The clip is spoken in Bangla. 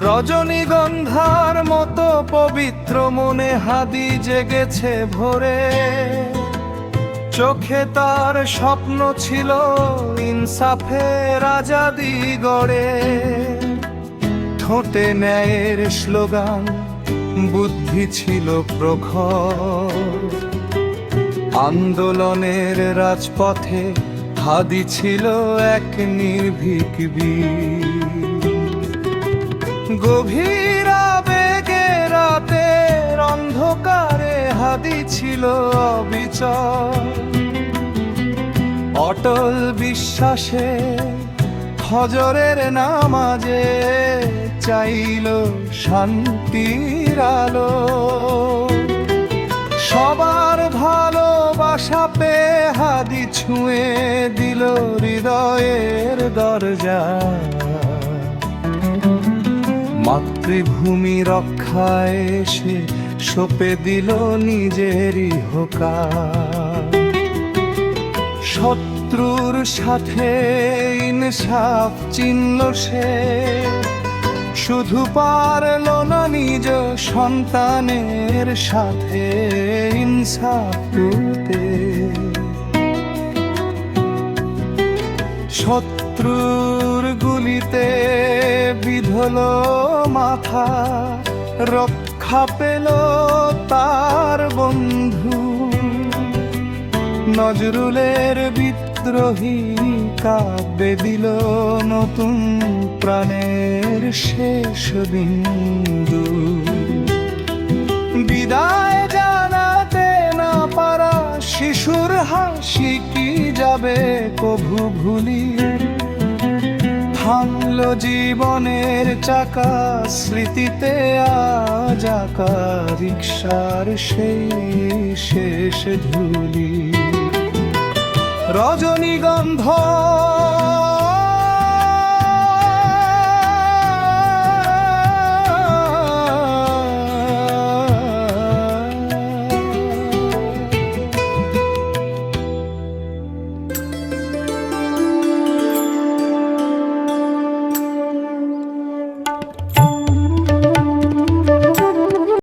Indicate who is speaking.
Speaker 1: রজনীগন্ধার মতো পবিত্র মনে হাদি জেগেছে ভোরে। চোখে তার স্বপ্ন ছিল ইনসাফের আজাদি গড়ে। ঠোঁটে ন্যায়ের স্লোগান, বুদ্ধি ছিল প্রখর। আন্দোলনের রাজপথে হাদি ছিল এক নির্ভীক বীর। গভীর আবেগে রাতের অন্ধকারে হাদি ছিল অবিচল। অটল বিশ্বাসে ফজরের নামাজে চাইল শান্তির আলো। সবার ভালোবাসা পেয়ে হাদি ছুঁয়ে দিল হৃদয়ের দরজা। মাতৃভূমি রক্ষায় সে সঁপে দিল নিজেরই হোকার। শত্রুর সাথে ইনসাফ চিনল সে, শুধু পারল না নিজ সন্তানের সাথে ইনসাফ তুলতে। শত্রুর গুলিতে বিধল মাথা, রক্ষা পেল তার বন্ধু। নজরুলের বিদ্রোহী কাব্যে দিল নতুন প্রাণের শেষ বিন্দু। বিদায় জানাতে না পারা শিশুর হাসি কি যাবে কভু ভুলি। থামল জীবনের চাকা স্মৃতিতে আজ আঁকা রিকশার সেই শেষ ধুলি। রজনীগন্ধা